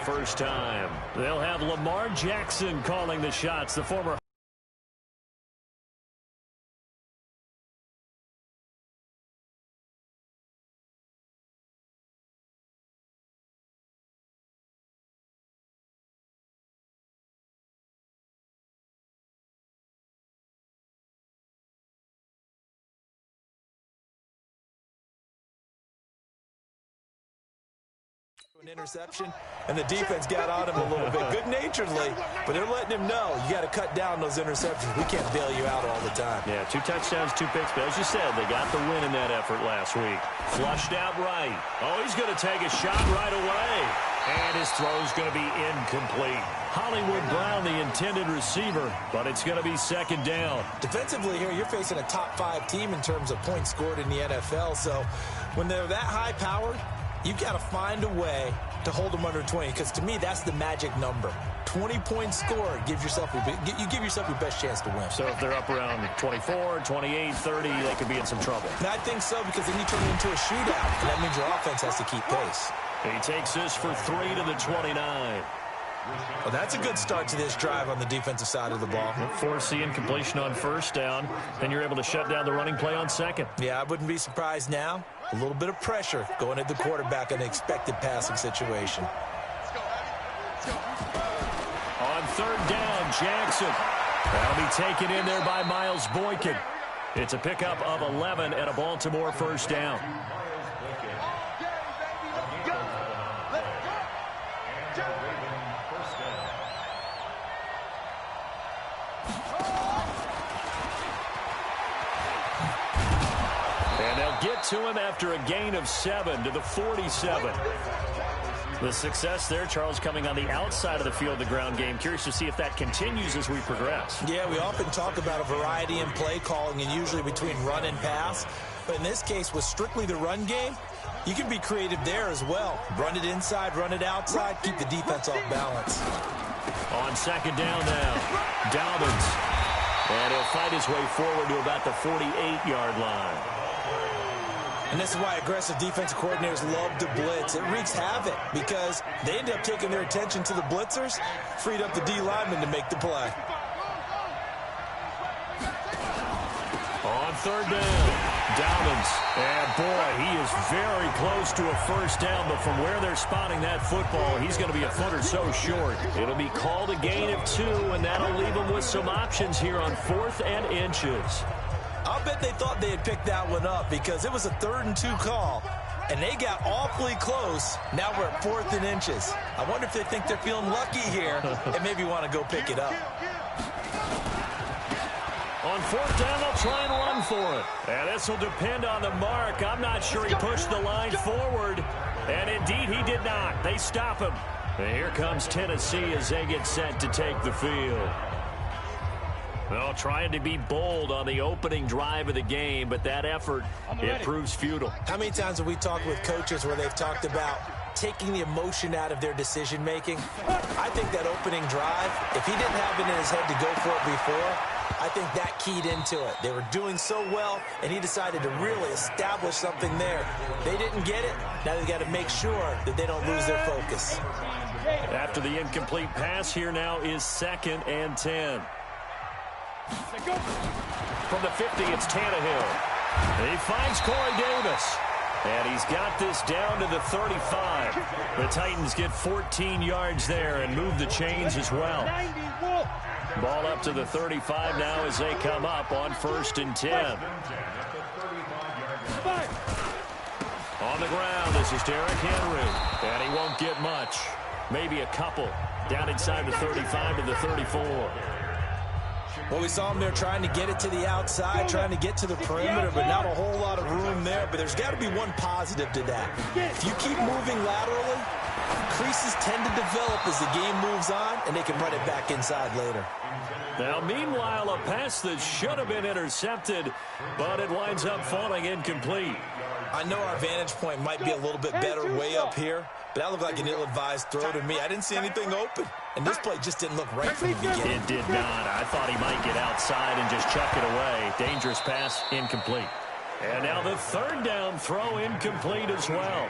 first time. They'll have Lamar Jackson calling the shots, the former an interception, and the defense got on him a little bit good-naturedly, but they're letting him know you got to cut down those interceptions. We can't bail you out all the time. Yeah, 2 touchdowns, 2 picks, but as you said, they got the win in that effort last week. Flushed out right. Oh, he's going to take a shot right away, and his throw's going to be incomplete. Hollywood Brown, the intended receiver, but it's going to be second down. Defensively here, you're facing a top-5 team in terms of points scored in the NFL, so when they're that high-powered, you've got to find a way to hold them under 20, because to me, that's the magic number. 20 points scored, you give yourself your best chance to win. So if they're up around 24, 28, 30, they could be in some trouble. And I think so, because then you turn it into a shootout, and that means your offense has to keep pace. He takes this for 3 to the 29. Well, that's a good start to this drive on the defensive side of the ball. Force the incompletion on first down, then you're able to shut down the running play on second. Yeah, I wouldn't be surprised now. A little bit of pressure going at the quarterback in an expected passing situation. On third down, Jackson. That'll be taken in there by Miles Boykin. It's a pickup of 11 and a Baltimore first down. Get to him after a gain of 7 to the 47. The success there, Charles, coming on the outside of the field, the ground game. Curious to see if that continues as we progress. Yeah, we often talk about a variety in play calling and usually between run and pass. But in this case, with strictly the run game, you can be creative there as well. Run it inside, run it outside, keep the defense off balance. On second down now, Dobbins. And he'll fight his way forward to about the 48-yard line. And this is why aggressive defensive coordinators love to blitz. It wreaks havoc because they end up taking their attention to the blitzers, freed up the D lineman to make the play. On third down, Dobbins. And boy, he is very close to a first down, but from where they're spotting that football, he's going to be a foot or so short. It'll be called a gain of 2, and that'll leave him with some options here on 4th and inches. I'll bet they thought they had picked that one up because it was a 3rd and 2 call, and they got awfully close. Now we're at 4th and inches. I wonder if they think they're feeling lucky here and maybe want to go pick it up. On 4th down, they'll try and run for it. And this will depend on the mark. I'm not sure he pushed the line forward. And indeed, he did not. They stop him. And here comes Tennessee as they get set to take the field. Well, trying to be bold on the opening drive of the game, but that effort, it proves futile. How many times have we talked with coaches where they've talked about taking the emotion out of their decision-making? I think that opening drive, if he didn't have it in his head to go for it before, I think that keyed into it. They were doing so well, and he decided to really establish something there. They didn't get it. Now they've got to make sure that they don't lose their focus. After the incomplete pass, here now is 2nd and 10. From the 50, it's Tannehill. He finds Corey Davis. And he's got this down to the 35. The Titans get 14 yards there and move the chains as well. Ball up to the 35 now as they come up on 1st and 10. On the ground, this is Derrick Henry. And he won't get much. Maybe a couple. Down inside the 35 to the 34. Well, we saw him there trying to get it to the outside, trying to get to the perimeter, but not a whole lot of room there. But there's got to be one positive to that. If you keep moving laterally, creases tend to develop as the game moves on, and they can run it back inside later. Now, meanwhile, a pass that should have been intercepted, but it winds up falling incomplete. I know our vantage point might be a little bit better way up here, but that looked like an ill-advised throw to me. I didn't see anything open, and this play just didn't look right from the beginning. It did not. I thought he might get outside and just chuck it away. Dangerous pass, incomplete. And now the 3rd down throw incomplete as well.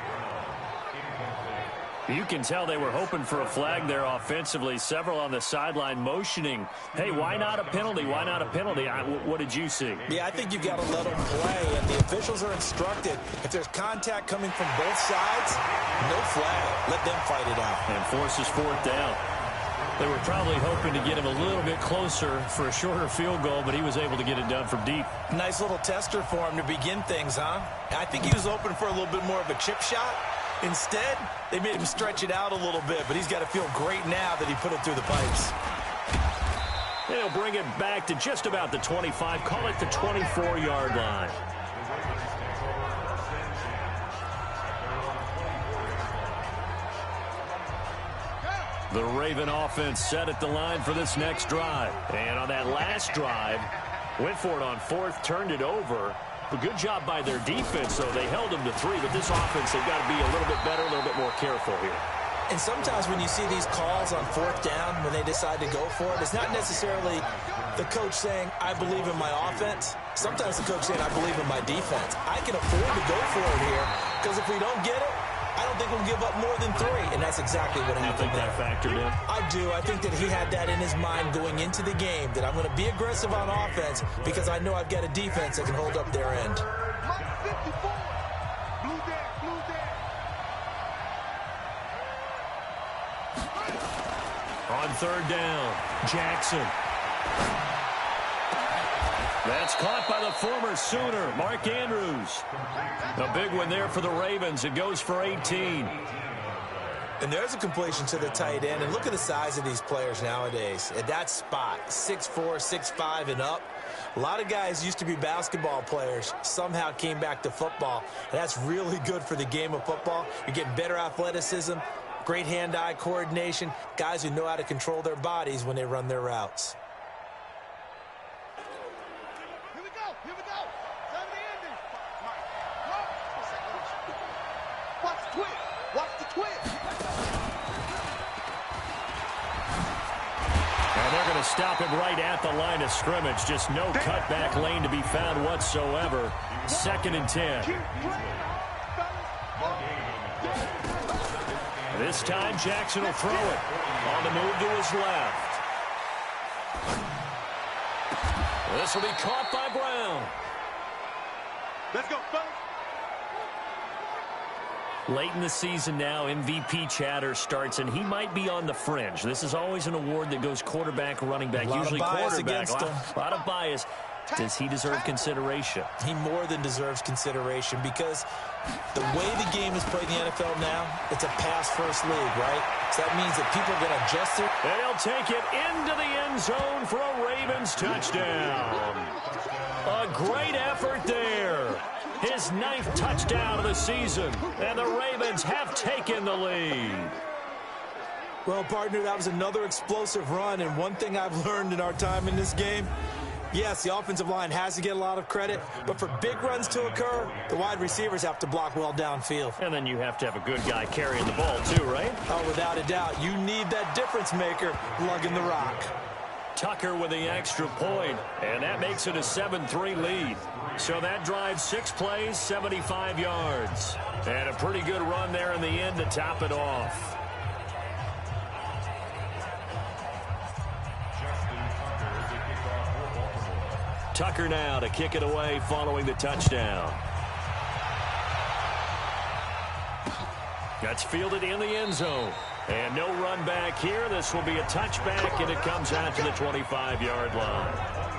You can tell they were hoping for a flag there offensively. Several on the sideline motioning, hey, why not a penalty? Why not a penalty? What did you see? Yeah, I think you've got to let them play, and the officials are instructed. If there's contact coming from both sides, no flag. Let them fight it out. And forces fourth down. They were probably hoping to get him a little bit closer for a shorter field goal, but he was able to get it done from deep. Nice little tester for him to begin things, huh? I think he was hoping for a little bit more of a chip shot. Instead, they made him stretch it out a little bit, but he's got to feel great now that he put it through the pipes. They'll bring it back to just about the 25, call it the 24-yard line. The Raven offense set at the line for this next drive. And on that last drive, went for it on fourth, turned it over. A good job by their defense, though. They held them to 3, but this offense, they've got to be a little bit better, a little bit more careful here. And sometimes when you see these calls on fourth down, when they decide to go for it, it's not necessarily the coach saying, I believe in my offense. Sometimes the coach saying, I believe in my defense. I can afford to go for it here, because if we don't get it, I don't think we'll give up more than 3, and that's exactly what happened there. You think that factored in? I do. I think that he had that in his mind going into the game, that I'm going to be aggressive on offense because I know I've got a defense that can hold up their end. On third down, Jackson. That's caught by the former Sooner, Mark Andrews. A big one there for the Ravens. It goes for 18. And there's a completion to the tight end. And look at the size of these players nowadays. At that spot, 6'4", 6'5", and up. A lot of guys used to be basketball players, somehow came back to football. And that's really good for the game of football. You're getting better athleticism, great hand-eye coordination, guys who know how to control their bodies when they run their routes. Stop him right at the line of scrimmage. Just no cutback lane to be found whatsoever. 2nd and 10. This time Jackson will throw it. On the move to his left. This will be caught by Brown. Let's go, fellas. Late in the season now, MVP chatter starts, and he might be on the fringe. This is always an award that goes quarterback, running back, usually quarterback. A lot of bias. Does he deserve consideration? He more than deserves consideration because the way the game is played in the NFL now, it's a pass-first league, right? So that means that people are going to adjust it. They'll take it into the end zone for a Ravens touchdown. A great effort there. His 9th touchdown of the season, and the Ravens have taken the lead. Well, partner, that was another explosive run, and one thing I've learned in our time in this game, yes, the offensive line has to get a lot of credit, but for big runs to occur, the wide receivers have to block well downfield. And then you have to have a good guy carrying the ball too, right? Oh, without a doubt. You need that difference maker lugging the rock. Tucker with the extra point, and that makes it a 7-3 lead. So that drives 6 plays, 75 yards. And a pretty good run there in the end to top it off. Tucker now to kick it away following the touchdown. That's fielded in the end zone. And no run back here. This will be a touchback, and it comes out to the 25-yard line.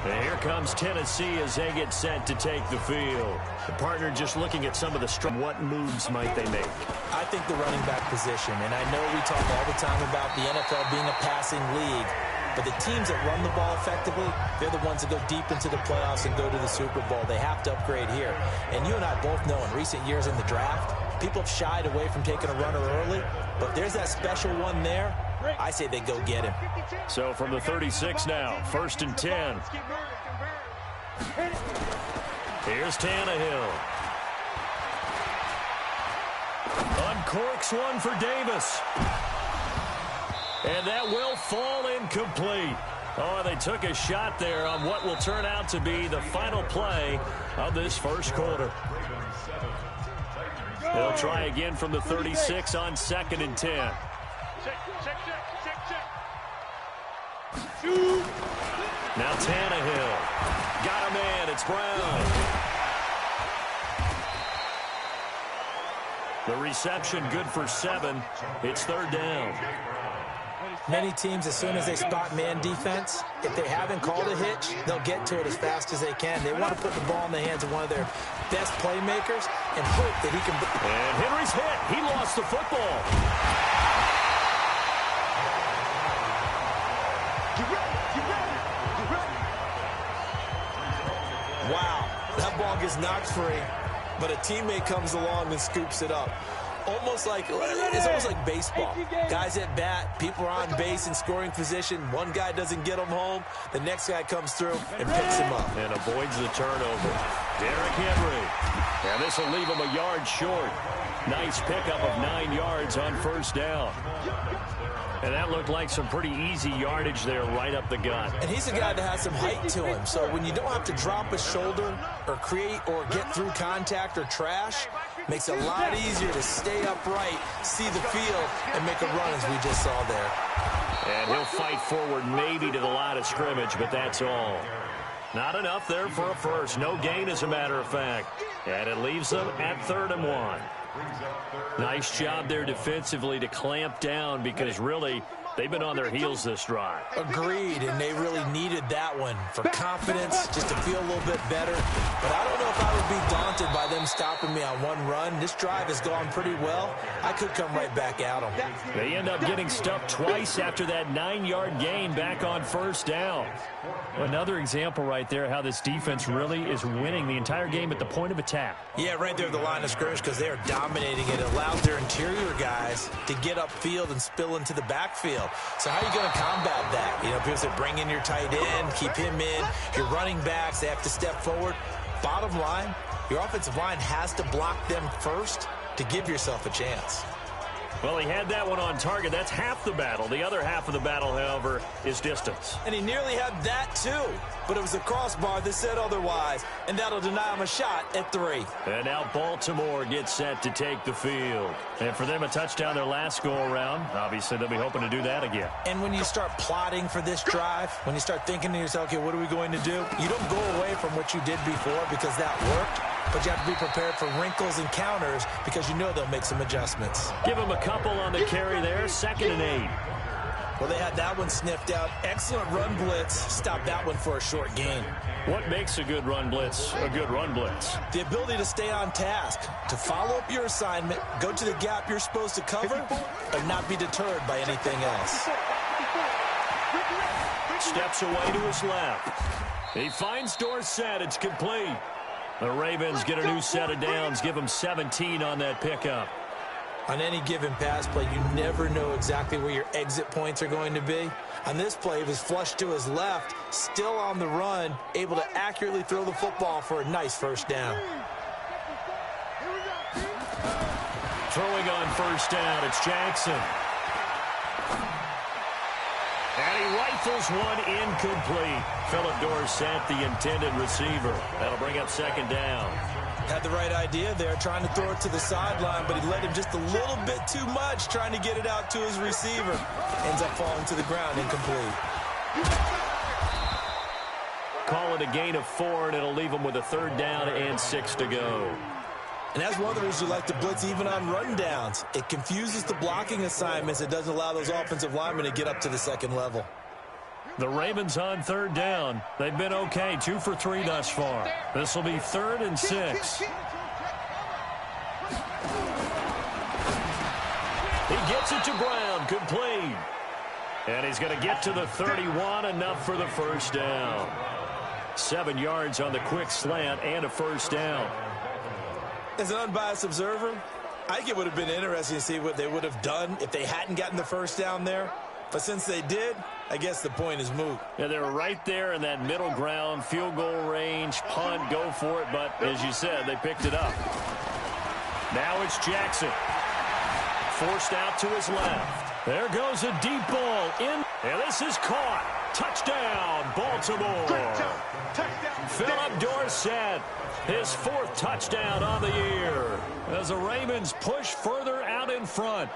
And here comes Tennessee as they get set to take the field. The partner just looking at some of the what moves might they make? I think the running back position, and I know we talk all the time about the NFL being a passing league, but the teams that run the ball effectively, they're the ones that go deep into the playoffs and go to the Super Bowl. They have to upgrade here. And you and I both know in recent years in the draft, people have shied away from taking a runner early, but there's that special one there. I say they go get him. So from the 36 now, 1st and 10. Here's Tannehill. Uncorks one for Davis. And that will fall incomplete. Oh, they took a shot there on what will turn out to be the final play of this first quarter. They'll try again from the 36 on 2nd and 10. Now Tannehill. Got a man. It's Brown. The reception good for 7. It's 3rd down. Many teams, as soon as they spot man defense, if they haven't called a hitch, they'll get to it as fast as they can. They want to put the ball in the hands of one of their best playmakers and hope that he can... And Henry's hit. He lost the football. Wow, that ball gets knocked free, but a teammate comes along and scoops it up. It's almost like baseball. Guys at bat, people are on base in scoring position. One guy doesn't get him home. The next guy comes through and picks him up. And avoids the turnover. Derrick Henry. And this will leave him a yard short. Nice pickup of 9 yards on 1st down. And that looked like some pretty easy yardage there right up the gut. And he's a guy that has some height to him. So when you don't have to drop a shoulder or create or get through contact or trash, makes it a lot easier to stay upright, see the field, and make a run as we just saw there. And he'll fight forward maybe to the line of scrimmage, but that's all. Not enough there for a first. No gain, as a matter of fact. And it leaves them at 3rd and 1. Nice job there defensively to clamp down because really they've been on their heels this drive. Agreed, and they really needed that one for confidence, just to feel a little bit better. But I don't know if I would be daunted by them stopping me on one run. This drive has gone pretty well. I could come right back at them. They end up getting stuffed twice after that 9-yard gain back on 1st down. Another example right there how this defense really is winning the entire game at the point of attack. Yeah, right there at the line of scrimmage because they are dominating it. It allows their interior guys to get upfield and spill into the backfield. So how are you going to combat that? You know, people say bring in your tight end, keep him in. Your running backs, they have to step forward. Bottom line, your offensive line has to block them first to give yourself a chance. Well, he had that one on target. That's half the battle. The other half of the battle, however, is distance. And he nearly had that, too. But it was a crossbar that said otherwise, and that'll deny him a shot at 3. And now Baltimore gets set to take the field. And for them, a touchdown their last go-around. Obviously, they'll be hoping to do that again. And when you start plotting for this drive, when you start thinking to yourself, okay, what are we going to do? You don't go away from what you did before because that worked. But you have to be prepared for wrinkles and counters because you know they'll make some adjustments. Give them a couple on the carry there, 2nd and 8. Well, they had that one sniffed out. Excellent run blitz. Stopped that one for a short gain. What makes a good run blitz a good run blitz? The ability to stay on task, to follow up your assignment, go to the gap you're supposed to cover, and not be deterred by anything else. Steps away to his left. He finds Dorsett. It's complete. The Ravens get a new set of downs, give them 17 on that pickup. On any given pass play, you never know exactly where your exit points are going to be. On this play, he was flushed to his left, still on the run, able to accurately throw the football for a nice 1st down. Throwing on 1st down, it's Jackson. And he rifles one incomplete. Philip Dorsett, the intended receiver. That'll bring up 2nd down. Had the right idea there, trying to throw it to the sideline, but he let him just a little bit too much, trying to get it out to his receiver. Ends up falling to the ground, incomplete. Call it a gain of 4, and it'll leave him with a 3rd down and 6 to go. And that's one of the reasons you like to blitz even on rundowns. It confuses the blocking assignments. It doesn't allow those offensive linemen to get up to the 2nd level. The Ravens on 3rd down. They've been okay, 2 for 3 thus far. This will be 3rd and 6. He gets it to Brown, complete. And he's going to get to the 31, enough for the 1st down. 7 yards on the quick slant and a 1st down. As an unbiased observer, I think it would have been interesting to see what they would have done if they hadn't gotten the 1st down there. But since they did, I guess the point is moot. Yeah, they were right there in that middle ground, field goal range, punt, go for it. But as you said, they picked it up. Now it's Jackson. Forced out to his left. There goes a deep ball in. And this is caught. Touchdown, Baltimore. Philip Dorsett, his 4th touchdown on the year, as the Ravens push further out in front.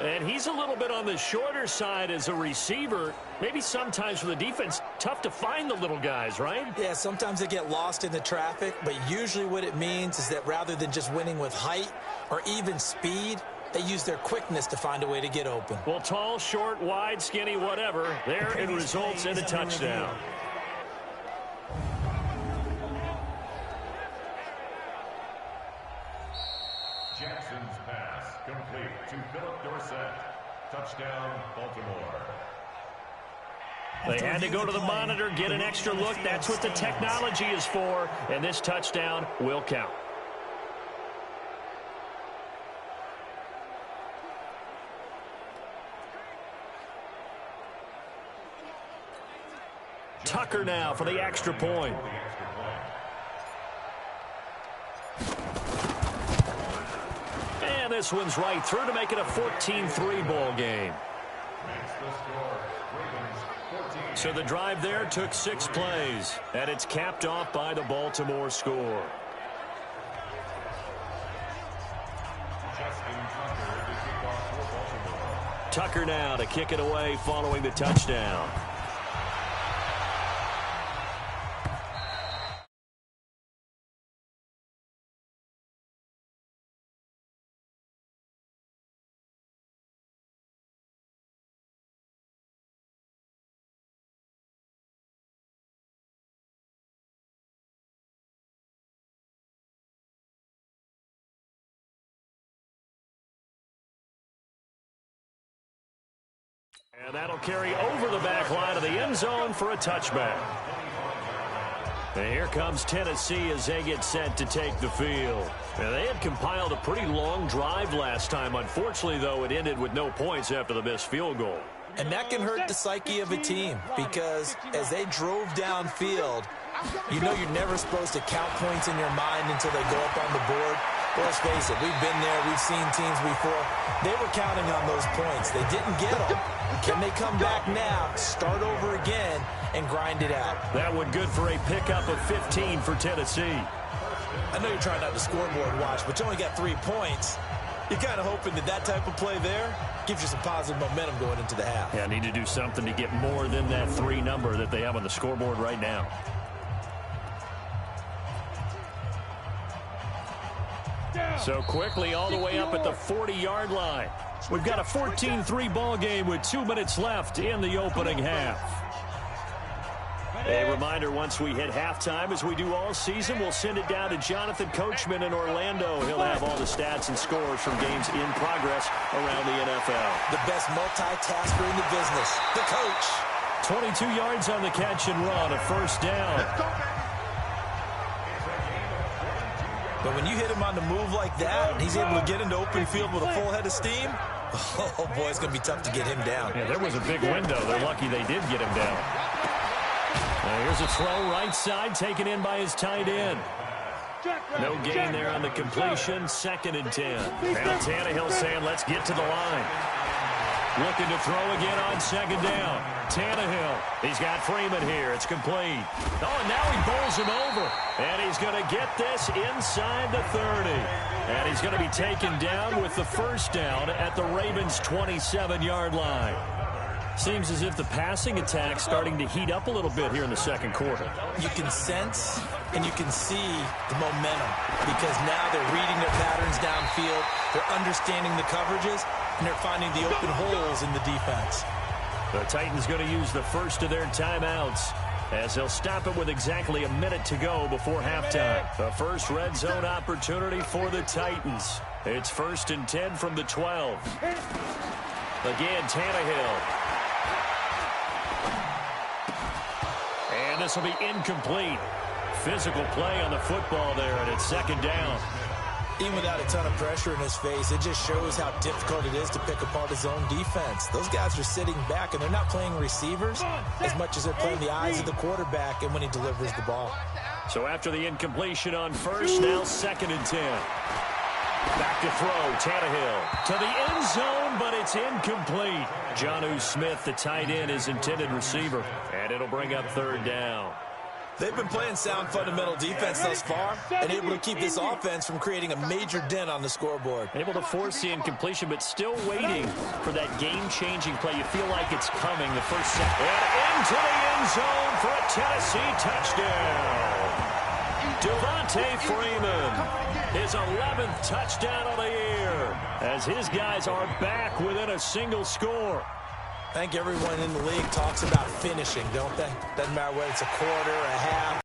And he's a little bit on the shorter side as a receiver. Maybe sometimes for the defense, tough to find the little guys, right? Yeah, sometimes they get lost in the traffic, but usually what it means is that rather than just winning with height or even speed, they use their quickness to find a way to get open. Well, tall, short, wide, skinny, whatever, there it results in a touchdown. Jackson's pass complete to Philip Dorsett. Touchdown, Baltimore. They had to go to the monitor, get an extra look. That's what the technology is for, and this touchdown will count. Tucker now for the extra point. And this one's right through to make it a 14-3 ball game. So the drive there took 6 plays, and it's capped off by the Baltimore score. Tucker now to kick it away following the touchdown. And that'll carry over the back line of the end zone for a touchback. And here comes Tennessee as they get set to take the field. And they had compiled a pretty long drive last time. Unfortunately, though, it ended with no points after the missed field goal. And that can hurt the psyche of a team because as they drove downfield, you know you're never supposed to count points in your mind until they go up on the board. Well, let's face it, we've been there, we've seen teams before. They were counting on those points. They didn't get them. Can they come back now, start over again, and grind it out? That one good for a pickup of 15 for Tennessee. I know you're trying not to scoreboard watch, but you only got 3 points. You're kind of hoping that that type of play there gives you some positive momentum going into the half. Yeah, need to do something to get more than that 3 number that they have on the scoreboard right now. So quickly all the way up at the 40-yard line. We've got a 14-3 ball game with 2 minutes left in the opening half. A reminder, once we hit halftime, as we do all season, we'll send it down to Jonathan Coachman in Orlando. He'll have all the stats and scores from games in progress around the NFL. The best multitasker in the business, the coach. 22 yards on the catch and run, a first down. But when you hit him on the move like that, and he's able to get into open field with a full head of steam, oh, boy, it's going to be tough to get him down. Yeah, there was a big window. They're lucky they did get him down. Here's a throw right side, taken in by his tight end. No gain there on the completion, 2nd and 10. Now Tannehill saying, let's get to the line. Looking to throw again on 2nd down. Tannehill, he's got Freeman here. It's complete. Oh, and now he bowls him over. And he's going to get this inside the 30. And he's going to be taken down with the first down at the Ravens' 27-yard line. Seems as if the passing attack's starting to heat up a little bit here in the second quarter. You can sense and you can see the momentum because now they're reading their patterns downfield, they're understanding the coverages, and they're finding the open holes in the defense. The Titans going to use the first of their timeouts as they'll stop it with exactly a minute to go before halftime. The first red zone opportunity for the Titans. It's 1st and 10 from the 12. Again, Tannehill. And this will be incomplete. Physical play on the football there, and it's 2nd down. Even without a ton of pressure in his face, it just shows how difficult it is to pick apart his own defense. Those guys are sitting back, and they're not playing receivers as much as they're playing the eyes of the quarterback and when he delivers the ball. So after the incompletion on first, now 2nd and 10. Back to throw, Tannehill to the end zone, him, but it's incomplete. Jonnu Smith, the tight end, is intended receiver. And it'll bring up third down. They've been playing sound fundamental defense thus far and able to keep this offense from creating a major dent on the scoreboard. Able to force the incompletion, but still waiting for that game-changing play. You feel like it's coming the first second. And into the end zone for a Tennessee touchdown. Devontae Freeman, his 11th touchdown of the year, as his guys are back within a single score. I think everyone in the league talks about finishing, don't they? Doesn't matter whether it's a quarter, a half.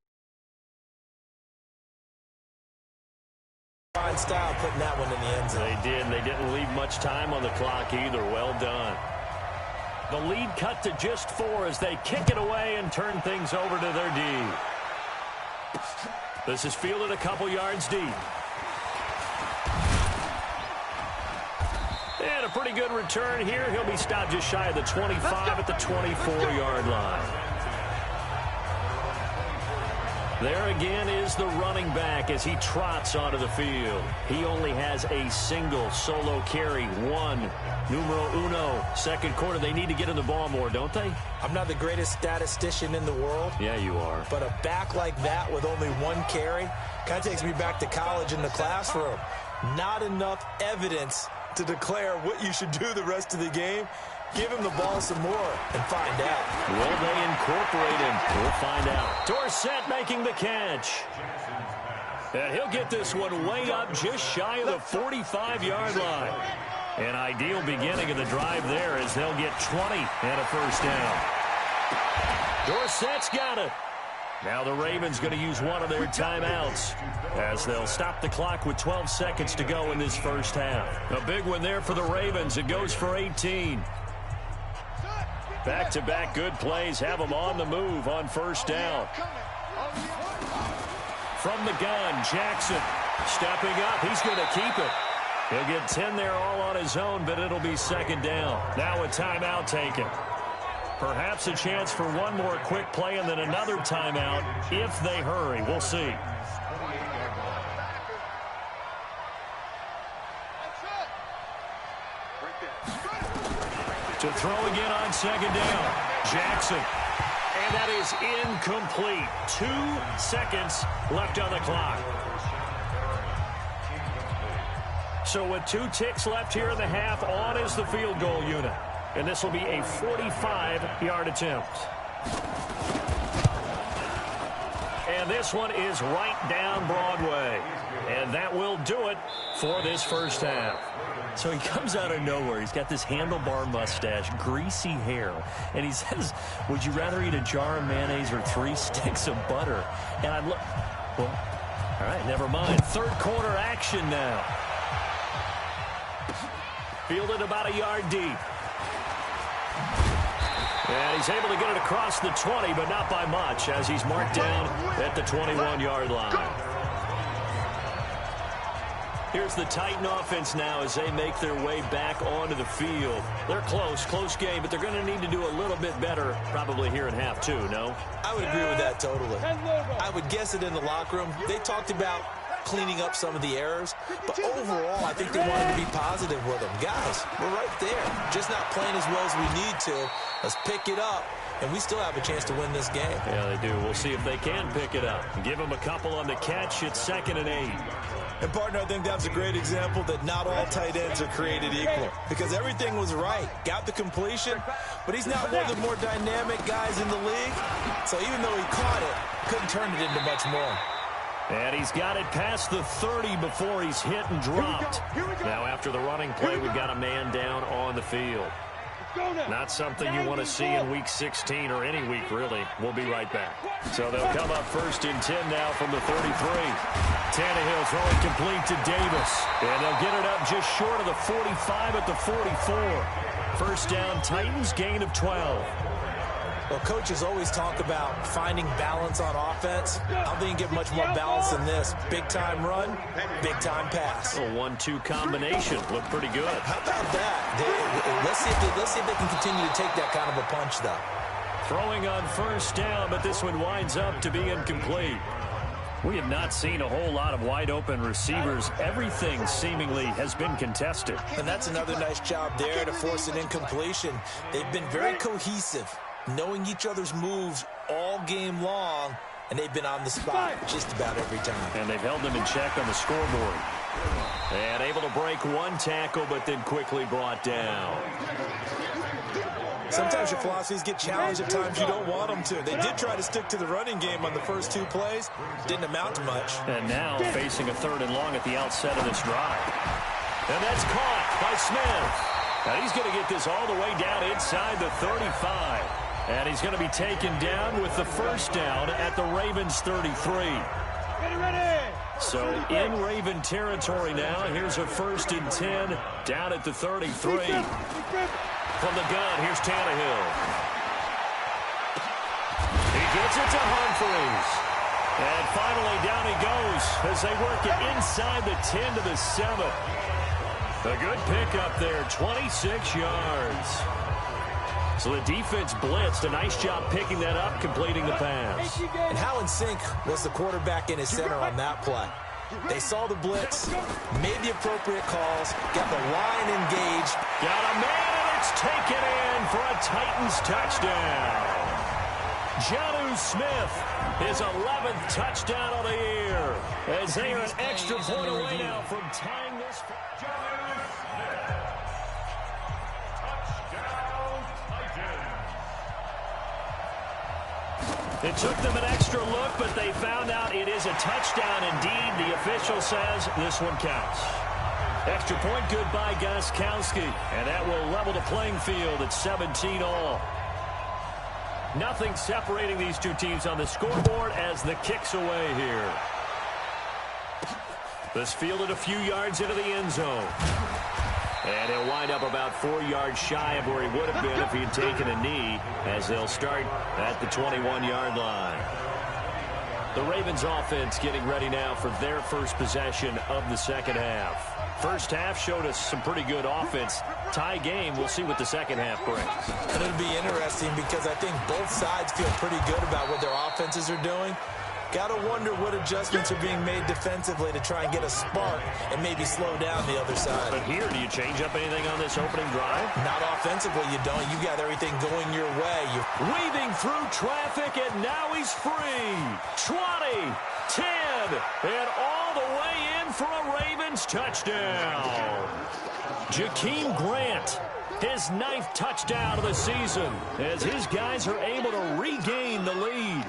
Fine style putting that one in the end zone. They did. They didn't leave much time on the clock either. Well done. The lead cut to just 4 as they kick it away and turn things over to their D. This is fielded a couple yards deep. And a pretty good return here. He'll be stopped just shy of the 25 at the 24-yard line. There again is the running back as he trots onto the field. He only has a single solo carry, one. Numero uno. Second quarter, they need to get in the ball more, don't they? I'm not the greatest statistician in the world. Yeah, you are. But a back like that with only one carry kind of takes me back to college in the classroom. Not enough evidence to declare what you should do the rest of the game. Give him the ball some more and find out. Will they incorporate him? We'll find out. Dorsett making the catch. And he'll get this one way up just shy of the 45-yard line. An ideal beginning of the drive there as they'll get 20 and a first down. Dorsett's got it. Now the Ravens going to use one of their timeouts as they'll stop the clock with 12 seconds to go in this first half. A big one there for the Ravens. It goes for 18. Back-to-back good plays have them on the move on first down. From the gun, Jackson stepping up. He's going to keep it. He'll get 10 there all on his own, but it'll be second down. Now a timeout taken. Perhaps a chance for one more quick play and then another timeout if they hurry. We'll see. To throw again on second down. Jackson. And that is incomplete. 2 seconds left on the clock. So with 2 ticks left here in the half, on is the field goal unit. And this will be a 45-yard attempt. And this one is right down Broadway. And that will do it for this first half. So he comes out of nowhere. He's got this handlebar mustache, greasy hair. And he says, would you rather eat a jar of mayonnaise or 3 sticks of butter? And I look, well, all right, never mind. Third quarter action now. Fielded about a yard deep. And he's able to get it across the 20, but not by much, as he's marked down at the 21-yard line. Here's the Titan offense now as they make their way back onto the field. They're close game, but they're going to need to do a little bit better probably here in half 2, no? I would agree with that totally. I would guess it in the locker room. They talked about cleaning up some of the errors, but overall, I think they wanted to be positive with them. Guys, we're right there. Just not playing as well as we need to. Let's pick it up, and we still have a chance to win this game. Yeah, they do. We'll see if they can pick it up. Give them a couple on the catch. It's 2nd and 8. And, partner, I think that's a great example that not all tight ends are created equal because everything was right. Got the completion, but he's not one of the more dynamic guys in the league. So even though he caught it, couldn't turn it into much more. And he's got it past the 30 before he's hit and dropped. Now after the running play, we've got a man down on the field. Not something you want to see in Week 16 or any week, really. We'll be right back. So they'll come up 1st and 10 now from the 33. Tannehill throwing complete to Davis. And they'll get it up just short of the 45 at the 44. First down, Titans, gain of 12. Well, coaches always talk about finding balance on offense. I don't think you get much more balance than this. Big-time run, big-time pass. A 1-2 combination. Looked pretty good. How about that? Let's see if they can continue to take that kind of a punch, though. Throwing on first down, but this one winds up to be incomplete. We have not seen a whole lot of wide-open receivers. Everything seemingly has been contested. And that's another nice job there to force an incompletion. They've been very cohesive, knowing each other's moves all game long, and they've been on the spot just about every time. And they've held them in check on the scoreboard. And able to break one tackle, but then quickly brought down. Sometimes your philosophies get challenged at times you don't want them to. They did try to stick to the running game on the first 2 plays. Didn't amount to much. And now facing a 3rd and long at the outset of this drive. And that's caught by Smith. And he's going to get this all the way down inside the 35. And he's going to be taken down with the first down at the Ravens 33. Ready. So in Raven territory now. Here's a 1st and 10 down at the 33. From the gun, here's Tannehill. He gets it to Humphries. And finally down he goes as they work it inside the 10 to the 7. A good pickup there, 26 yards. So the defense blitzed. A nice job picking that up, completing the pass. And how in sync was the quarterback and his center on that play? They saw the blitz, made the appropriate calls, got the line engaged. Got a man, and it's taken in for a Titans touchdown. Jonnu Smith, his 11th touchdown of the year. As they are an extra point away now from tying this. Jonnu Smith. Touchdown, Titans. It took them an extra look, but they found out it is a touchdown indeed. The official says this one counts. Extra point good by Gostkowski, and that will level the playing field at 17 all. Nothing separating these two teams on the scoreboard as the kick's away here. This fielded a few yards into the end zone. And he'll wind up about 4 yards shy of where he would have been if he had taken a knee, as they'll start at the 21-yard line. The Ravens offense getting ready now for their first possession of the second half. First half showed us some pretty good offense. Tie game, we'll see what the second half brings. And it'll be interesting because I think both sides feel pretty good about what their offenses are doing. Got to wonder what adjustments are being made defensively to try and get a spark and maybe slow down the other side. But here, do you change up anything on this opening drive? Not offensively, you don't. You got everything going your way. Weaving through traffic, and now he's free. 20, 10, and all the way in for a Ravens touchdown. Jakeem Grant, his 9th touchdown of the season, as his guys are able to regain the lead.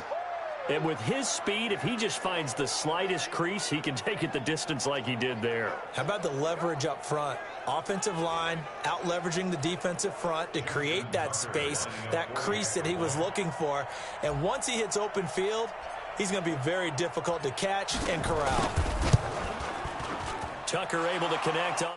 And with his speed, if he just finds the slightest crease, he can take it the distance like he did there. How about the leverage up front? Offensive line out-leveraging the defensive front to create that space, that crease that he was looking for. And once he hits open field, he's going to be very difficult to catch and corral. Tucker able to connect on.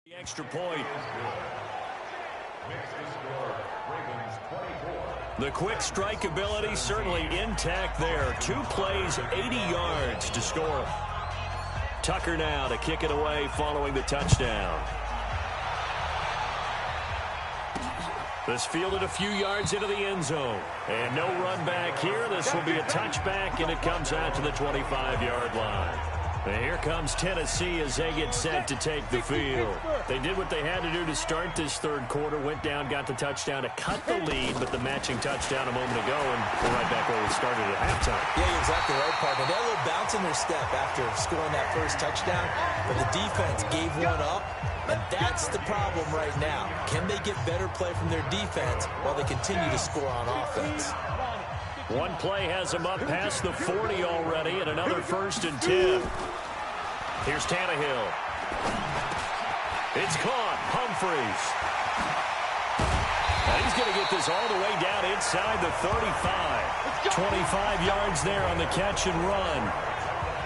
The extra point. The quick strike ability certainly intact there. 2 plays, 80 yards to score. Tucker now to kick it away following the touchdown. This fielded a few yards into the end zone. And no run back here. This will be a touchback, and it comes out to the 25-yard line. And here comes Tennessee as they get set to take the field. They did what they had to do to start this third quarter, went down, got the touchdown to cut the lead, but the matching touchdown a moment ago, and we're right back where we started at halftime. Yeah, you're exactly right, partner. They had a little bounce in their step after scoring that first touchdown, but the defense gave one up, and that's the problem right now. Can they get better play from their defense while they continue to score on offense? One play has them up past the 40 already, and another 1st and 10. Here's Tannehill. It's caught. Humphries. And he's going to get this all the way down inside the 35. 25 yards there on the catch and run.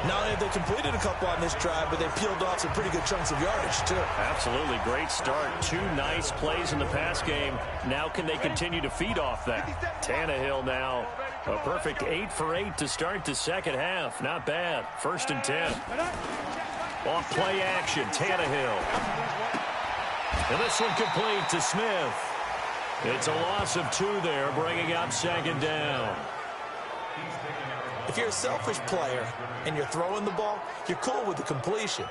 Not only have they completed a couple on this drive, but they peeled off some pretty good chunks of yardage, too. Absolutely. Great start. 2 nice plays in the pass game. Now can they continue to feed off that? Tannehill now a perfect 8 for 8 to start the second half. Not bad. 1st and 10. Off play action. Tannehill. And this one complete to Smith. It's a loss of 2 there, bringing up 2nd down. If you're a selfish player and you're throwing the ball, you're cool with the completion.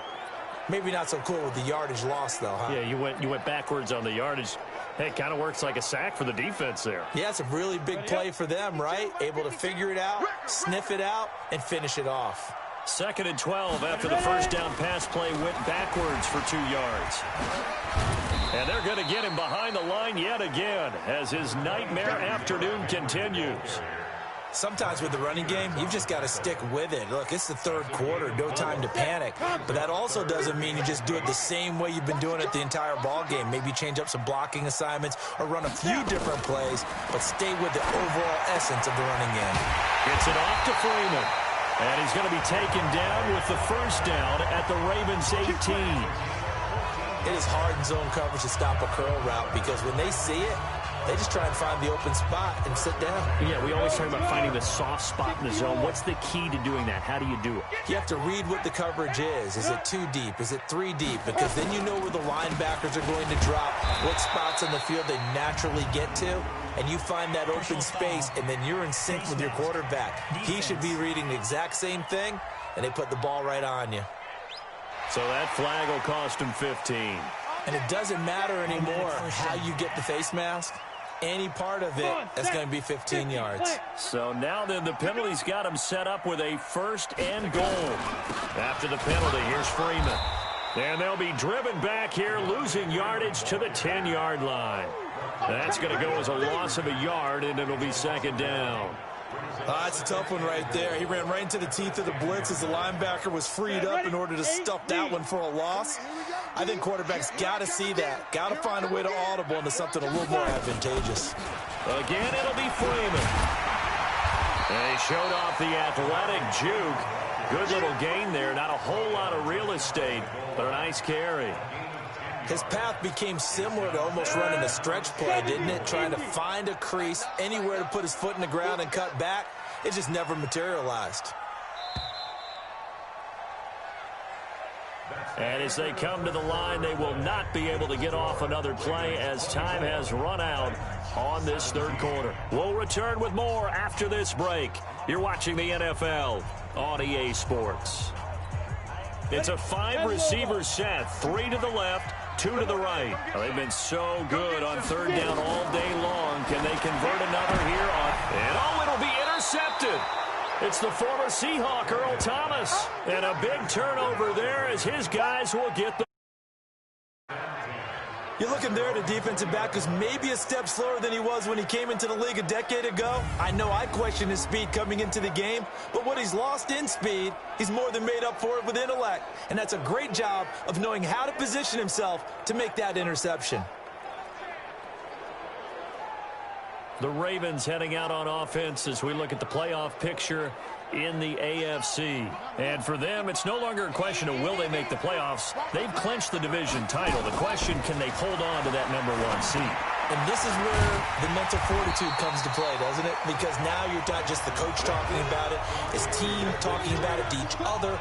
Maybe not so cool with the yardage loss, though, huh? Yeah, you went backwards on the yardage. Hey, it kind of works like a sack for the defense there. Yeah, it's a really big play for them, right? Able to figure it out, sniff it out, and finish it off. 2nd and 12 after the first down pass play went backwards for 2 yards. And they're going to get him behind the line yet again as his nightmare afternoon continues. Sometimes with the running game, you've just got to stick with it. Look, it's the 3rd quarter, no time to panic. But that also doesn't mean you just do it the same way you've been doing it the entire ball game. Maybe change up some blocking assignments or run a few different plays, but stay with the overall essence of the running game. Gets it off to Freeman. And he's going to be taken down with the 1st down at the Ravens 18. It is hard in zone coverage to stop a curl route because when they see it, they just try and find the open spot and sit down. Yeah, we always talk about finding the soft spot in the zone. What's the key to doing that? How do you do it? You have to read what the coverage is. Is it 2 deep? Is it 3 deep? Because then you know where the linebackers are going to drop, what spots on the field they naturally get to, and you find that open space, and then you're in sync with your quarterback. He should be reading the exact same thing, and they put the ball right on you. So that flag will cost him 15. And it doesn't matter anymore how you get the face mask. Any part of it is going to be 15 yards. So now then the penalty's got him set up with a 1st and goal. After the penalty, here's Freeman. And they'll be driven back here, losing yardage to the 10-yard line. That's going to go as a loss of a yard, and it'll be 2nd down. That's a tough one right there. He ran right into the teeth of the blitz as the linebacker was freed up in order to stuff that one for a loss. I think quarterbacks got to see that. Got to find a way to audible into something a little more advantageous. Again, it'll be Freeman. And he showed off the athletic juke. Good little gain there. Not a whole lot of real estate, but a nice carry. His path became similar to almost running a stretch play, didn't it? Trying to find a crease, anywhere to put his foot in the ground and cut back. It just never materialized. And as they come to the line, they will not be able to get off another play as time has run out on this 3rd quarter. We'll return with more after this break. You're watching the NFL on EA Sports. It's a 5-receiver set, 3 to the left, 2 to the right. They've been so good on 3rd down all day long. Can they convert another here on? And it'll be intercepted. It's the former Seahawk, Earl Thomas. And a big turnover there as his guys will get the... You're looking there at a defensive back who's maybe a step slower than he was when he came into the league a decade ago. I know I questioned his speed coming into the game, but what he's lost in speed, he's more than made up for it with intellect. And that's a great job of knowing how to position himself to make that interception. The Ravens heading out on offense as we look at the playoff picture in the AFC. And for them, it's no longer a question of will they make the playoffs. They've clinched the division title. The question, can they hold on to that #1 seed? And this is where the mental fortitude comes to play, doesn't it? Because now you're not just the coach talking about it, his team talking about it to each other,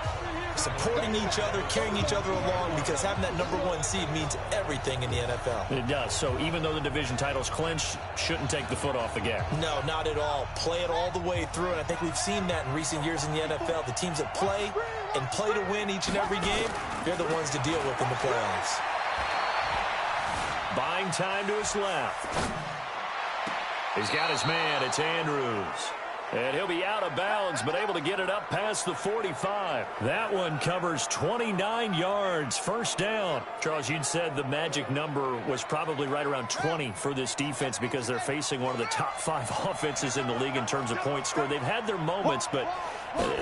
supporting each other, carrying each other along, because having that #1 seed means everything in the NFL. It does. So even though the division title's clinched, shouldn't take the foot off the gas. No, not at all. Play it all the way through, and I think we've seen that in recent years in the NFL. The teams that play and play to win each and every game, they're the ones to deal with in the playoffs. Buying time to his left. He's got his man. It's Andrews. And he'll be out of bounds, but able to get it up past the 45. That one covers 29 yards. 1st down. Charles, you'd said the magic number was probably right around 20 for this defense because they're facing one of the top 5 offenses in the league in terms of points scored. They've had their moments, but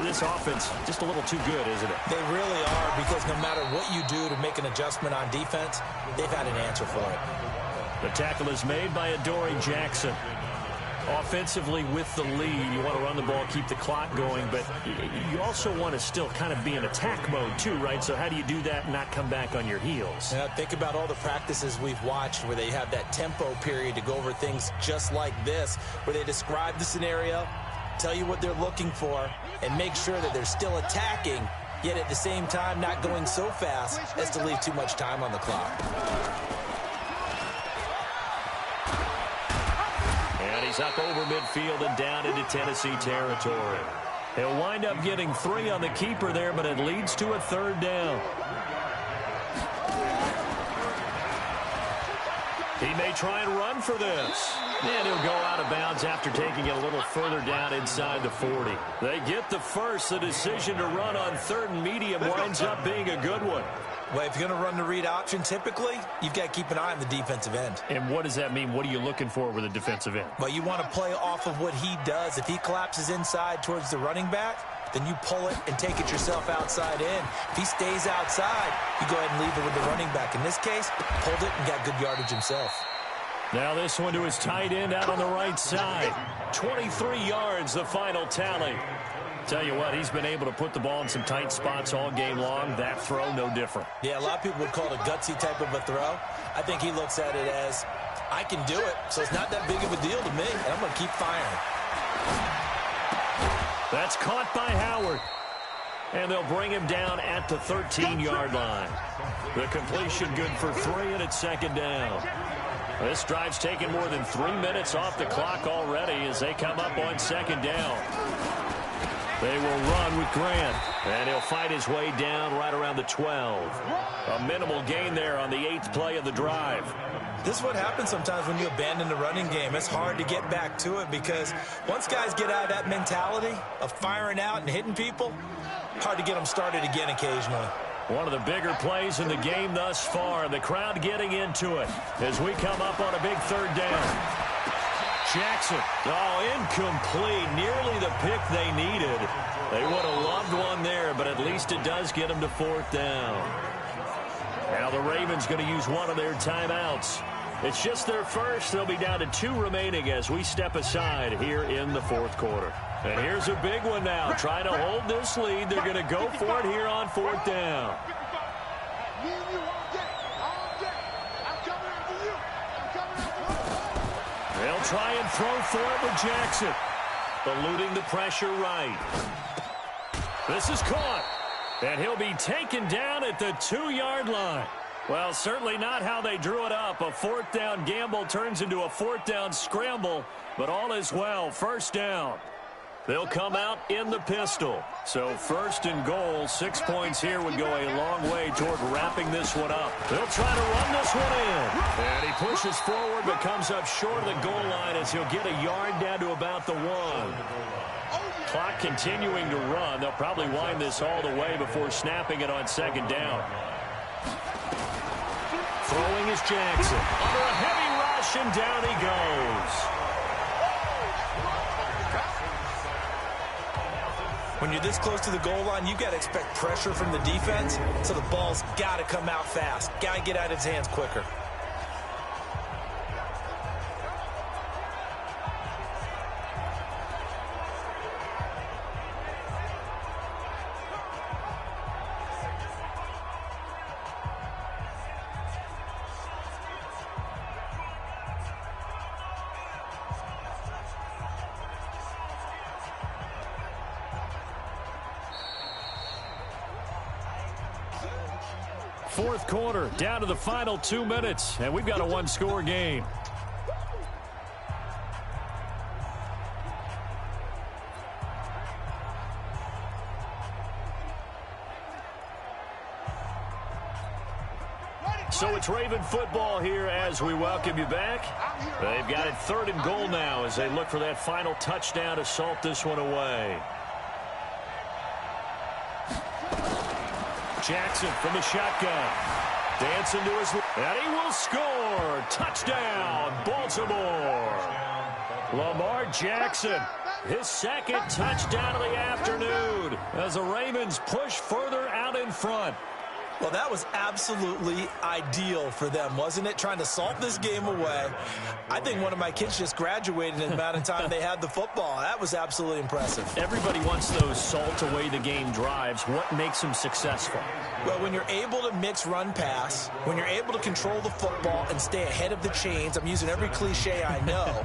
this offense just a little too good, isn't it? They really are, because no matter what you do to make an adjustment on defense, they've had an answer for it. The tackle is made by Adoree Jackson. Offensively with the lead, you want to run the ball, keep the clock going, but you also want to still kind of be in attack mode too, right? So how do you do that and not come back on your heels? Yeah, think about all the practices we've watched where they have that tempo period to go over things just like this, where they describe the scenario, tell you what they're looking for, and make sure that they're still attacking, yet at the same time not going so fast as to leave too much time on the clock. And he's up over midfield and down into Tennessee territory. He'll wind up getting 3 on the keeper there, but it leads to a 3rd down. He may try and run for this. And he'll go out of bounds after taking it a little further down inside the 40. They get the first. The decision to run on 3rd and medium winds up being a good one. Well, if you're going to run the read option, typically, you've got to keep an eye on the defensive end. And what does that mean? What are you looking for with a defensive end? Well, you want to play off of what he does. If he collapses inside towards the running back, then you pull it and take it yourself outside in. If he stays outside, you go ahead and leave it with the running back. In this case, pulled it and got good yardage himself. Now this one to his tight end out on the right side. 23 yards, the final tally. Tell you what, he's been able to put the ball in some tight spots all game long. That throw, no different. Yeah, a lot of people would call it a gutsy type of a throw. I think he looks at it as, I can do it, so it's not that big of a deal to me, and I'm going to keep firing. That's caught by Howard. And they'll bring him down at the 13-yard line. The completion good for 3, and it's 2nd down. This drive's taken more than 3 minutes off the clock already as they come up on 2nd down. They will run with Grant, and he'll fight his way down right around the 12. A minimal gain there on the 8th play of the drive. This is what happens sometimes when you abandon the running game. It's hard to get back to it because once guys get out of that mentality of firing out and hitting people, hard to get them started again occasionally. One of the bigger plays in the game thus far. The crowd getting into it as we come up on a big 3rd down. Jackson. Oh, incomplete. Nearly the pick they needed. They would have loved one there, but at least it does get them to 4th down. Now the Ravens going to use one of their timeouts. It's just their first. They'll be down to 2 remaining as we step aside here in the 4th quarter. And here's a big one now. Trying to hold this lead. They're going to go for it here on 4th down. They'll try and throw for it with Jackson. Eluding the pressure right. This is caught. And he'll be taken down at the 2-yard line. Well, certainly not how they drew it up. A 4th down gamble turns into a 4th down scramble. But all is well. 1st down. They'll come out in the pistol. So 1st and goal, 6 points here would go a long way toward wrapping this one up. They'll try to run this one in. And he pushes forward but comes up short of the goal line as he'll get a yard down to about the 1. Clock continuing to run. They'll probably wind this all the way before snapping it on 2nd down. Throwing is Jackson. Under a heavy rush, and down he goes. When you're this close to the goal line, you've got to expect pressure from the defense, so the ball's got to come out fast. Got to get out of his hands quicker. Fourth quarter, down to the final 2 minutes, and we've got a 1-score game. So it's Raven football here as we welcome you back. They've got it 3rd and goal now as they look for that final touchdown to salt this one away. Jackson from the shotgun. Dancing to his left. And he will score. Touchdown, Baltimore. Lamar Jackson, his 2nd touchdown of the afternoon as the Ravens push further out in front. Well, that was absolutely ideal for them, wasn't it? Trying to salt this game away. I think one of my kids just graduated in the amount of time they had the football. That was absolutely impressive. Everybody wants those salt away the game drives. What makes them successful? Well, when you're able to mix run-pass, when you're able to control the football and stay ahead of the chains, I'm using every cliche I know,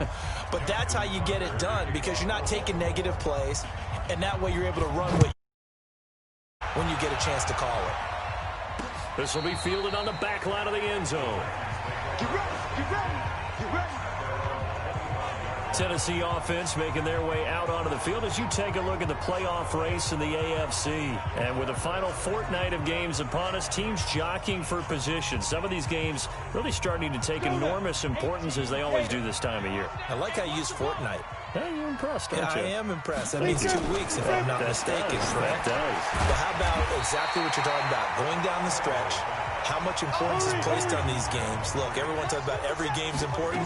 but that's how you get it done because you're not taking negative plays, and that way you're able to run when you get a chance to call it. This will be fielded on the back line of the end zone. Get ready, get ready, get ready. Tennessee offense making their way out onto the field as you take a look at the playoff race in the AFC. And with the final fortnight of games upon us, teams jockeying for position. Some of these games really starting to take enormous importance as they always do this time of year. I like how you use fortnight. Yeah, you're impressed, aren't you? I am impressed. That means 2 weeks, if I'm not mistaken, correct? That does. But how about exactly what you're talking about? Going down the stretch, how much importance is placed on these games? Look, everyone talks about every game's important.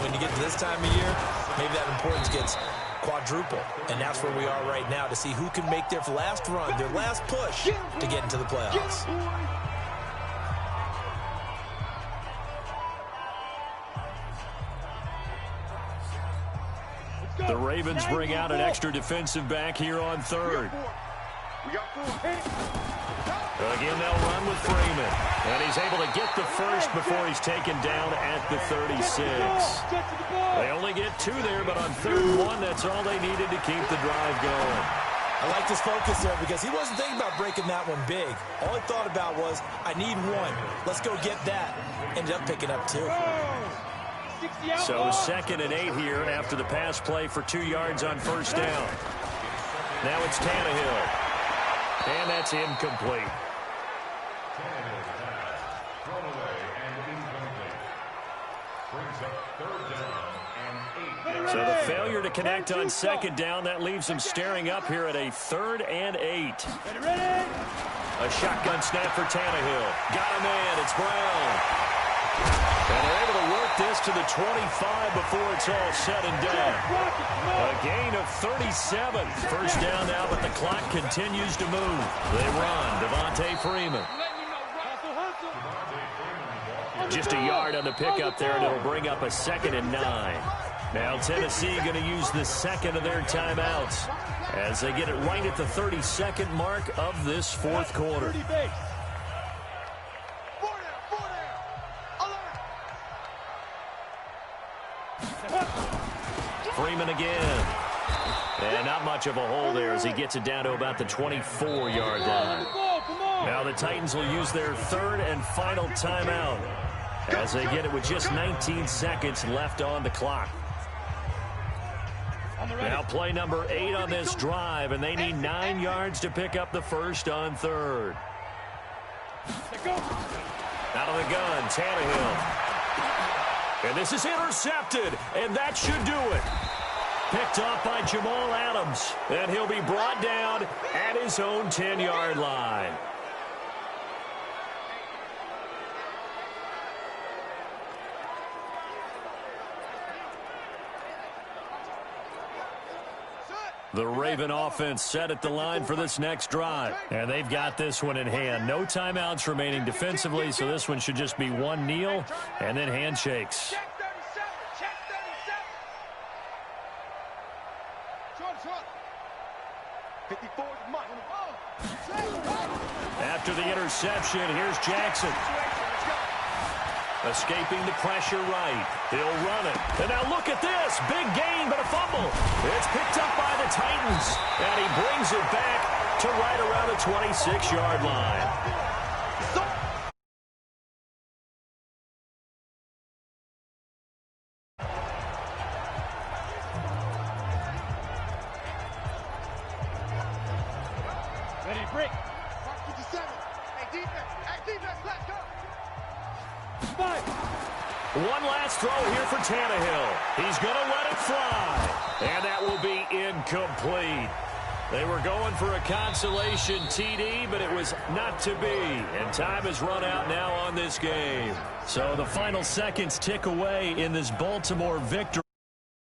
When you get to this time of year, maybe that importance gets quadruple. And that's where we are right now to see who can make their last run, their last push to get into the playoffs. The Ravens bring out an extra defensive back here on third. Again, they'll run with Freeman. And he's able to get the first before he's taken down at the 36. They only get 2 there, but on 3rd and 1, that's all they needed to keep the drive going. I like this focus there because he wasn't thinking about breaking that one big. All he thought about was, I need 1. Let's go get that. Ended up picking up 2. So 2nd and 8 here after the pass play for 2 yards on 1st down. Now it's Tannehill. And that's incomplete. So the failure to connect on 2nd down, that leaves him staring up here at a 3rd and 8. A shotgun snap for Tannehill. Got him in. It's Brown. And they're able to work this to the 25 before it's all said and done. A gain of 37. 1st down now, but the clock continues to move. They run. Devontae Freeman. Just a yard on the pickup there, and it'll bring up a 2nd and 9. Now Tennessee going to use the 2nd of their timeouts as they get it right at the 32nd mark of this 4th quarter. Freeman again. And not much of a hole there as he gets it down to about the 24-yard line. Now the Titans will use their 3rd and final timeout as they get it with just 19 seconds left on the clock. Now play number 8 on this drive, and they need 9 yards to pick up the first on 3rd. Out of the gun, Tannehill. And this is intercepted, and that should do it. Picked off by Jamal Adams, and he'll be brought down at his own 10-yard line. The Raven offense set at the line for this next drive. And they've got this one in hand. No timeouts remaining defensively, so this one should just be one kneel and then handshakes. After the interception, here's Jackson. Escaping the pressure right. He'll run it. And now look at this. Big gain, but a fumble. It's picked up by the Titans. And he brings it back to right around the 26-yard line. Ready to break. 57. Hey, defense. Hey, defense. Let's go. One last throw here for Tannehill. He's going to let it fly. And that will be incomplete. They were going for a consolation TD, but it was not to be. And time has run out now on this game. So the final seconds tick away in this Baltimore victory.